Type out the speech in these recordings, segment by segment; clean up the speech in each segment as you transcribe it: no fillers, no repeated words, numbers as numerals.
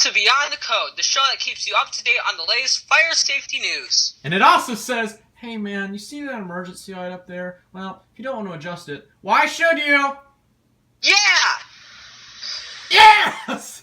to Beyond the Code, the show that keeps you up to date on the latest fire safety news. And it also says, hey man, you see that emergency light up there? Well, if you don't want to adjust it, why should you? Yeah! Yes!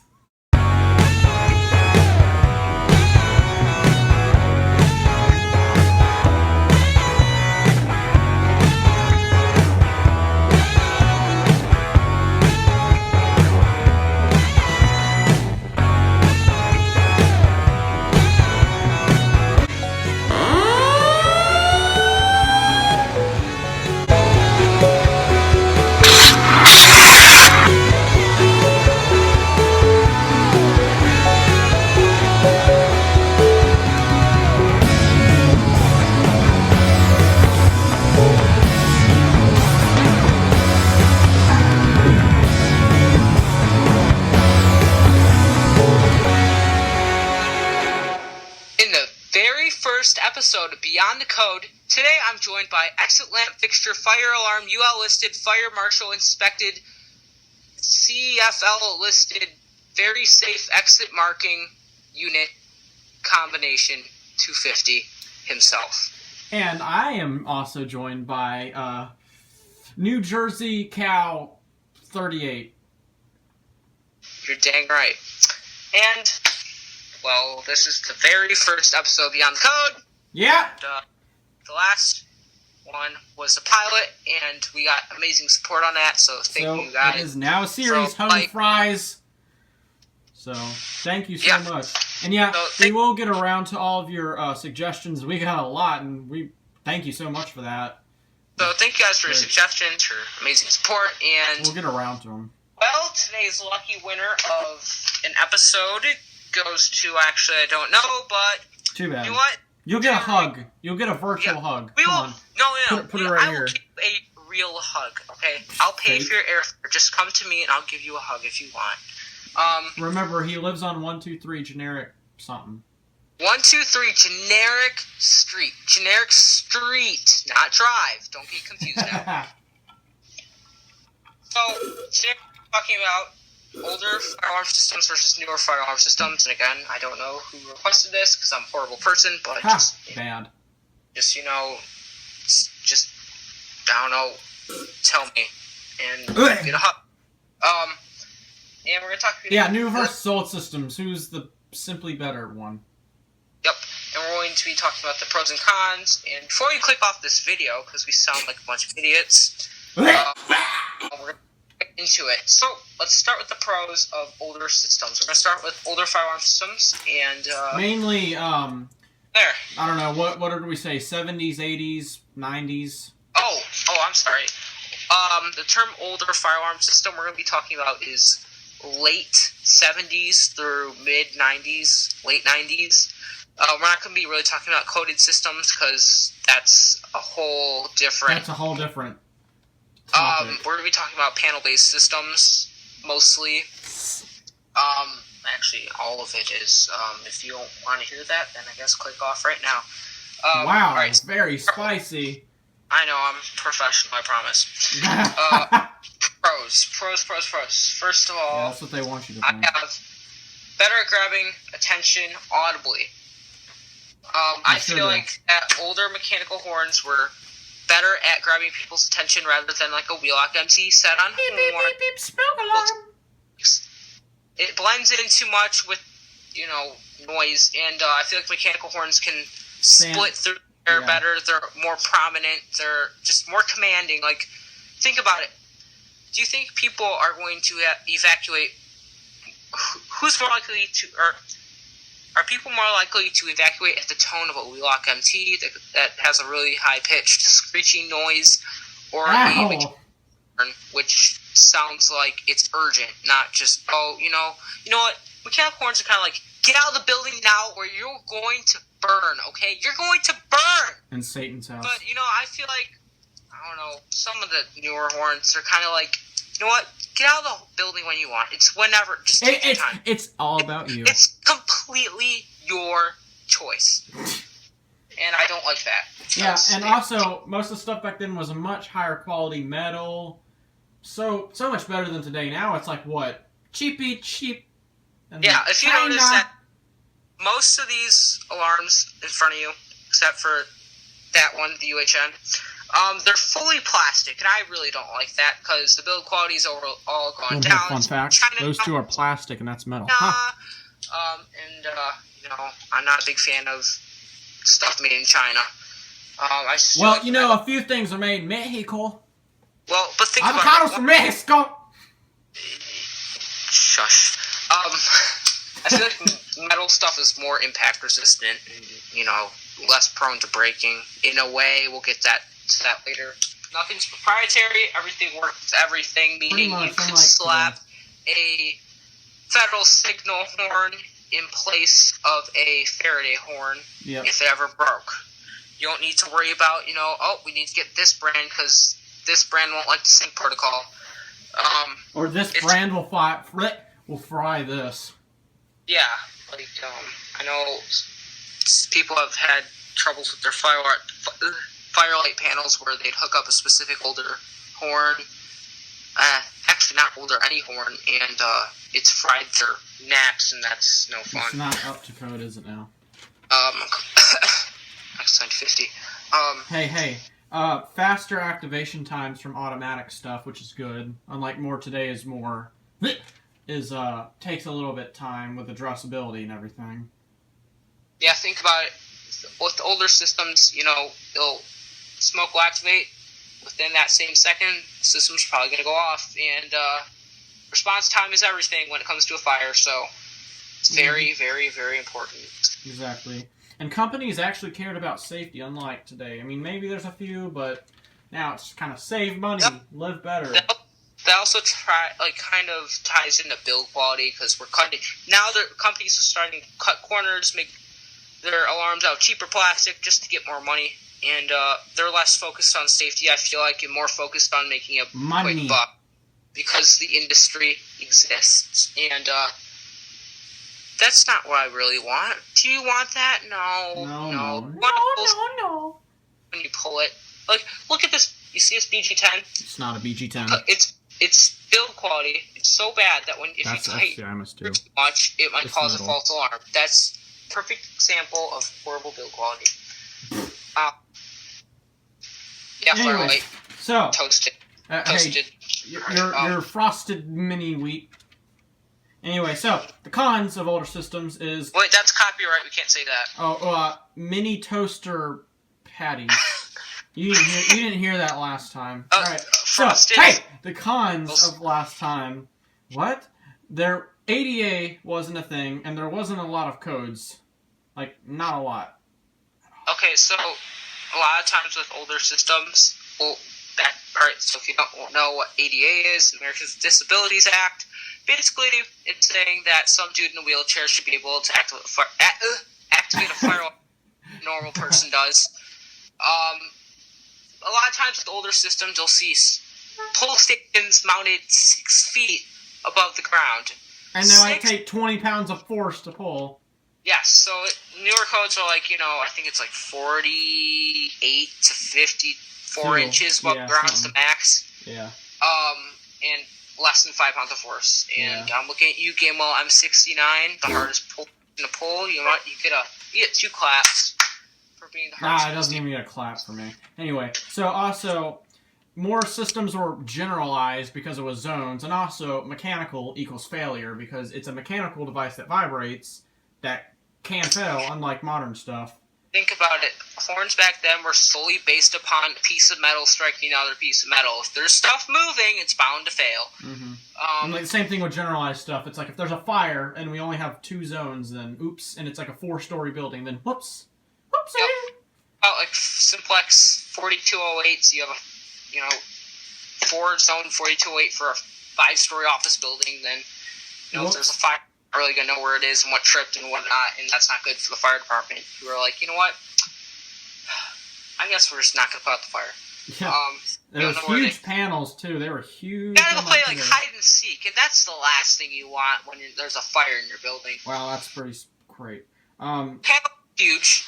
First episode of Beyond the Code. Today I'm joined by exit lamp fixture, fire alarm, UL listed, fire marshal inspected, CFL listed, very safe exit marking unit combination 250 himself. And I am also joined by New Jersey Cow 38. You're dang right. And well, this is the very first episode of Beyond the Code. Yeah. And, the last one was the pilot, and we got amazing support on that, so thank you guys. It is now a series, Hungry Fries. So, thank you so much. And we will get around to all of your suggestions. We got a lot, and we thank you so much for that. So, thank you guys for your suggestions, for amazing support, and we'll get around to them. Well, today's lucky winner of an episode goes to, actually, I don't know, but too bad. You know what? You'll get a hug. You'll get a virtual hug. We will. Come on. No. Put it right I here. will give you a real hug, okay? I'll pay for your airfare. Just come to me and I'll give you a hug if you want. Remember, he lives on 123 generic something. 123 generic street. Generic street, not drive. Don't get confused now. So, today we're talking about older firearm systems versus newer firearm systems, and again, I don't know who requested this because I'm a horrible person, but bad. Just I don't know, tell me and get a hug. And we're gonna talk. New versus old systems. Who's the simply better one? Yep, and we're going to be talking about the pros and cons. And before you click off this video, because we sound like a bunch of idiots, we're gonna into it. So let's start with the pros of older systems. We're going to start with older firearm systems, and mainly there. I don't know what did we say? 70s, 80s, 90s. Oh, I'm sorry. The term older firearm system we're going to be talking about is late 70s through mid 90s, late 90s. We're not going to be really talking about coded systems because that's a whole different. We're going to be talking about panel-based systems, mostly. Actually, all of it is. If you don't want to hear that, then I guess click off right now. Wow, right. Very spicy. I know, I'm professional, I promise. Pros. First of all, that's what they want you to I think. have better at grabbing attention audibly. I feel like that older mechanical horns were better at grabbing people's attention rather than like a wheel-lock MT set on beep, beep, beep, beep, smoke alarm. It blends in too much with, noise, and I feel like mechanical horns can split through there better. They're more prominent. They're just more commanding. Like, think about it. Do you think people are going to evacuate? Who's more likely to, or are people more likely to evacuate at the tone of a wheel-lock MT that has a really high-pitched screeching noise, or a mechanical horn, which sounds like it's urgent, not just, you know what? Mechanical horns are kind of like, get out of the building now or you're going to burn, okay? You're going to burn! In Satan's house. But, I feel like, I don't know, some of the newer horns are kind of like, you know what? Get out of the building when you want. It's whenever. Just take your time. It's all about you. It's completely your choice. And I don't like that. Yeah, and also, most of the stuff back then was a much higher quality metal. So much better than today. Now it's like, what? Cheap Yeah, if you notice that most of these alarms in front of you, except for that one, the UHN, they're fully plastic, and I really don't like that because the build quality is all gone down. Fun fact: those two are plastic, and that's metal. I'm not a big fan of stuff made in China. A few things are made in Mexico. Well, but think about it. Avocados from Mexico. Shush. I feel like metal stuff is more impact resistant and, less prone to breaking. In a way, we'll get to that later. Nothing's proprietary. Everything works with everything, meaning you can slap a Federal signal horn in place of a Faraday horn if it ever broke. You don't need to worry about, we need to get this brand because this brand won't like the sync protocol. Or this brand will fry this. Yeah, I know people have had troubles with their firelight panels where they'd hook up a specific older horn. Actually, not older, any horn, and it's fried their knacks, and that's no fun. It's not up to code, is it now? ExitSign250. Hey. Faster activation times from automatic stuff, which is good. Unlike more today is more, takes a little bit time with addressability and everything. Yeah, think about it. With the older systems, it'll smoke will activate within that same second. The system's probably going to go off, and response time is everything when it comes to a fire. So it's very, very, very important. Exactly. And companies actually cared about safety, unlike today. I mean, maybe there's a few, but now it's kind of save money, live better. That also kind of ties into build quality because we're cutting. Now the companies are starting to cut corners, make their alarms out of cheaper plastic just to get more money, and they're less focused on safety. I feel like and more focused on making a quick buck because the industry exists, and that's not what I really want. Do you want that? No. When you pull it, look at this. You see this BG10? It's not a BG10. It's build quality. It's so bad that if you tighten too much, it might cause a false alarm. That's a perfect example of horrible build quality. Firelight. So toasted. Hey, your frosted mini wheat. Anyway, so the cons of older systems is... Wait, that's copyright. We can't say that. Mini toaster patties. You didn't hear that last time. All right. Frosted. So, hey, the cons of last time. What? Their ADA wasn't a thing, and there wasn't a lot of codes. Not a lot. Okay, so a lot of times with older systems, so if you don't know what ADA is, Americans with Disabilities Act, basically, it's saying that some dude in a wheelchair should be able to activate a firewall a normal person does. A lot of times with older systems, you'll see pull stations mounted 6 feet above the ground. And they might take 20 pounds of force to pull. Yes, so newer codes are I think it's 48 to 54 inches above the ground's the max. Yeah. And less than 5 pounds of force. And I'm looking at you, Gamewell M69, the hardest pull in a pull. You get 2 claps for being the hardest. It doesn't even get a clap for me. Anyway, so also, more systems were generalized because it was zones, and also mechanical equals failure because it's a mechanical device that vibrates that can fail, unlike modern stuff. Think about it. Horns back then were solely based upon a piece of metal striking another piece of metal. If there's stuff moving, it's bound to fail. Mm-hmm. The same thing with generalized stuff. It's if there's a fire and we only have 2 zones, then oops, and it's a 4-story building, then whoopsie. Yep. Simplex 4208s, you have 4-zone 4208 for a 5-story office building, then if there's a fire, you're really going to know where it is and what tripped and whatnot, and that's not good for the fire department, who are you know what? I guess we're just not going to put out the fire. Yeah. There was huge panels, too. They were huge. You gotta go play hide and seek, and that's the last thing you want when there's a fire in your building. Wow, that's pretty great. Panels huge.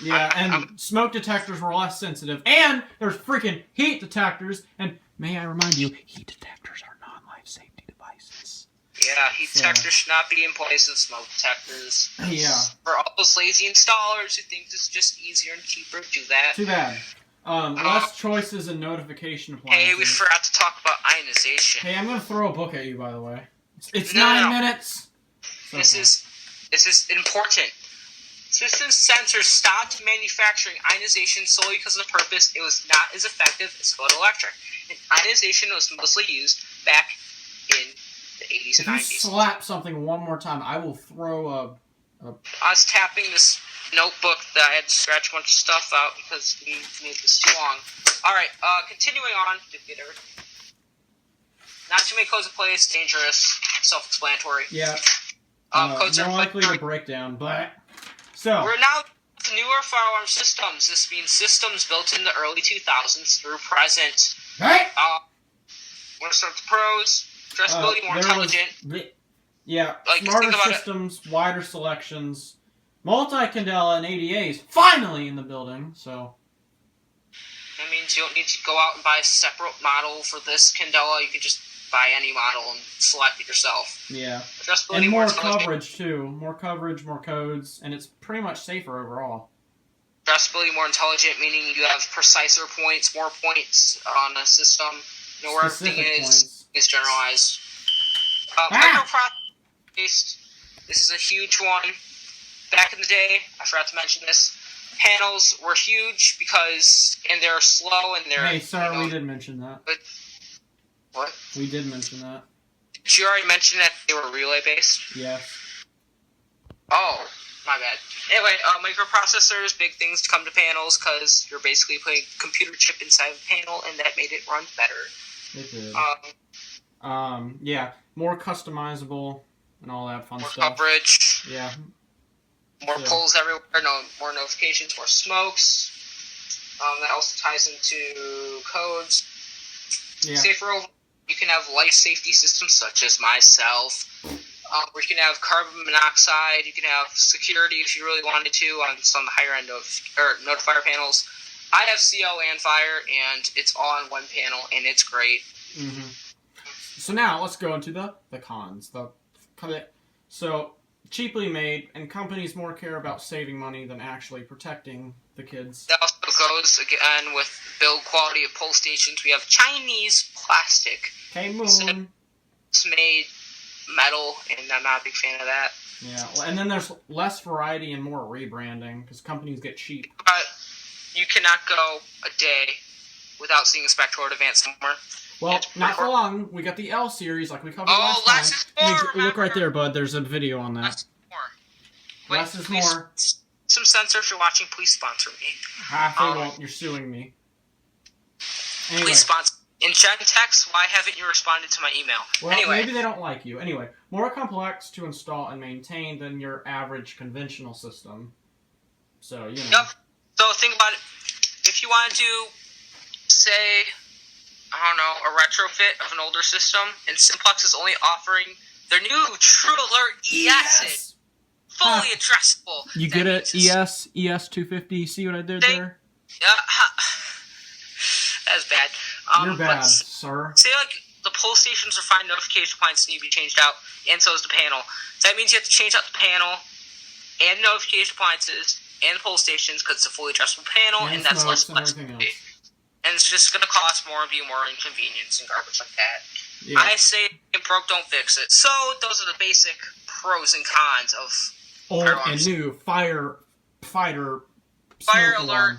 And smoke detectors were less sensitive, and there's freaking heat detectors, and may I remind you, heat detectors are non-life safety devices. Yeah, heat detectors should not be in place of smoke detectors. Yeah. For all those lazy installers who think this is just easier and cheaper, do that. Too bad. Less choices and notification appliances. Hey, we forgot to talk about ionization. Hey, I'm gonna throw a book at you, by the way. It's 9 minutes. So this is important. System sensors stopped manufacturing ionization solely because of the purpose. It was not as effective as photoelectric. And ionization was mostly used back in the 80s and 90s. If you slap something one more time, I will throw a... I was tapping this notebook that I had to scratch a bunch of stuff out because we made this too long. Alright, continuing on. Not too many codes in place, dangerous, self-explanatory. Yeah. Codes more are likely to break down, but... So... We're now to newer firearm systems. This means systems built in the early 2000s through present. Hey! We're going to start with the pros. Addressability, more intelligent. Yeah, like, smarter systems, wider selections, multi-candela and ADAs finally in the building, so... That means you don't need to go out and buy a separate model for this candela. You can just buy any model and select it yourself. Yeah. Addressability, and more coverage, too. More coverage, more codes, and it's pretty much safer overall. Addressability, more intelligent, meaning you have preciser points, more points on a system. You know where everything is generalized. Microprocessor-based. This is a huge one. Back in the day, I forgot to mention this, panels were huge and they're slow and they're... Hey, sorry, we did mention that. But, what? We did mention that. Did you already mention that they were relay-based? Yes. Oh, my bad. Anyway, microprocessors, big things to come to panels because you're basically putting a computer chip inside of a panel and that made it run better. It did. Yeah, more customizable and all that fun stuff. More coverage. Yeah. More pulls everywhere, more notifications, more smokes. That also ties into codes. Yeah. Safer overall. You can have life safety systems such as myself. Where you can have carbon monoxide. You can have security if you really wanted to on some higher end of notifier panels. I have CO and fire, and it's all on one panel, and it's great. Mm-hmm. So now let's go into the cons. So cheaply made, and companies more care about saving money than actually protecting the kids. That also goes again with build quality of pull stations. We have Chinese plastic. Okay, Moon. It's made metal, and I'm not a big fan of that. Yeah, and then there's less variety and more rebranding because companies get cheap. But you cannot go a day without seeing a Spectre or Advanced somewhere. Well, not for long. We got the L series, like we covered last time. Less is more, look right there, bud. There's a video on that. Less is more. Less is more. Some censor if you're watching, please sponsor me. They won't. You're suing me. Anyway. Please sponsor. In chat and text, why haven't you responded to my email? Well, anyway. Maybe they don't like you. Anyway, more complex to install and maintain than your average conventional system. So, you know. Yep. So think about it. If you want to do, say, I don't know, a retrofit of an older system, and Simplex is only offering their new True Alert ES. Fully addressable. You get it? ES250. See what I did there? Yeah. That was bad. You're bad, sir. Say, like, the pull stations or fine notification points need to be changed out, and so is the panel. So that means you have to change out the panel, and notification appliances, and the pull stations, because it's a fully addressable panel, and that's less flexibility. And it's just going to cost more and be more inconvenience and garbage like that. Yeah. I say, if broke, don't fix it. So, those are the basic pros and cons of old and new fire alert, alarm.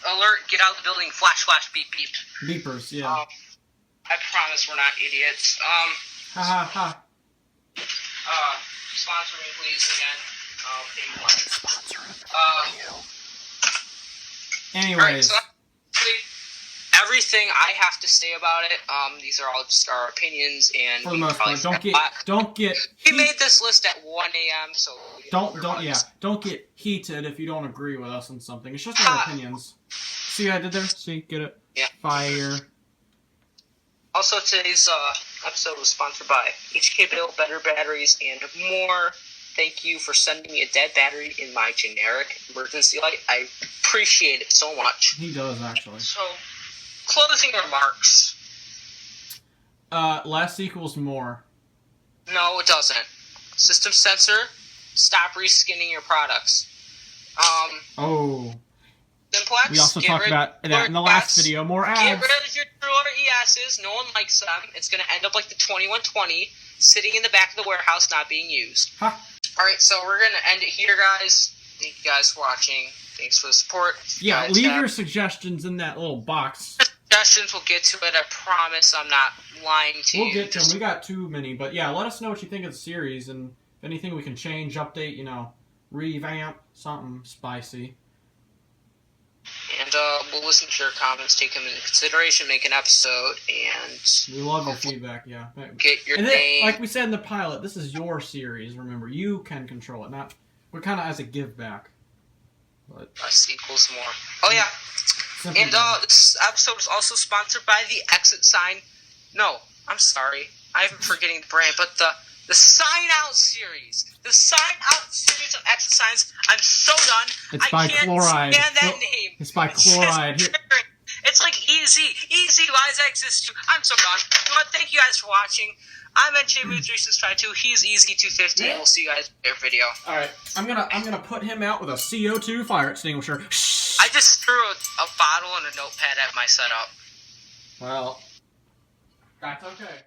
Alert, get out of the building, flash, flash, beep, beep. Beepers, yeah. I promise we're not idiots. Ha ha ha. Sponsor me, please, again. Anyways. Right, so everything I have to say about it, these are all just our opinions, and for the most part, don't get. We made this list at 1 a.m., so don't get heated if you don't agree with us on something. It's just our opinions. See what I did there? See, get it? Yeah. Fire. Also, today's episode was sponsored by HK Built Better Batteries and more. Thank you for sending me a dead battery in my generic emergency light. I appreciate it so much. He does, actually. So, closing remarks. less equals more. No, it doesn't. System sensor, stop reskinning your products. Oh. Simplex, We also talked about that in the last video. More ads. Get rid of your Triller ESs. No one likes them. It's going to end up like the 2120, sitting in the back of the warehouse, not being used. Huh. All right, so we're going to end it here, guys. Thank you guys for watching. Thanks for the support. Yeah, leave your suggestions in that little box. Suggestions, we'll get to it. I promise I'm not lying to you. We'll get to them. We got too many. But yeah, let us know what you think of the series. And if anything we can change, update, revamp, something spicy. And we'll listen to your comments, take them into consideration, make an episode, and... We love your feedback, yeah. Get your and name... Then, like we said in the pilot, this is your series, remember. You can control it, not... We're kind of as a give back. But less equals more. Oh, yeah. Simply And this episode is also sponsored by the ExitSign... No, I'm sorry. I'm forgetting the brand, but the Sign Out series. The Sign Out series of ExitSigns. I'm so done. It's by Chloride. I can't stand that name. It's by Chloride. It's like easy. Easy. Why does that exist too? I'm so done. But thank you guys for watching. I'm NJMove3652. He's Easy250. And we'll see you guys in their video. Alright. I'm gonna put him out with a CO2 fire extinguisher. I just threw a bottle and a notepad at my setup. Well, that's okay.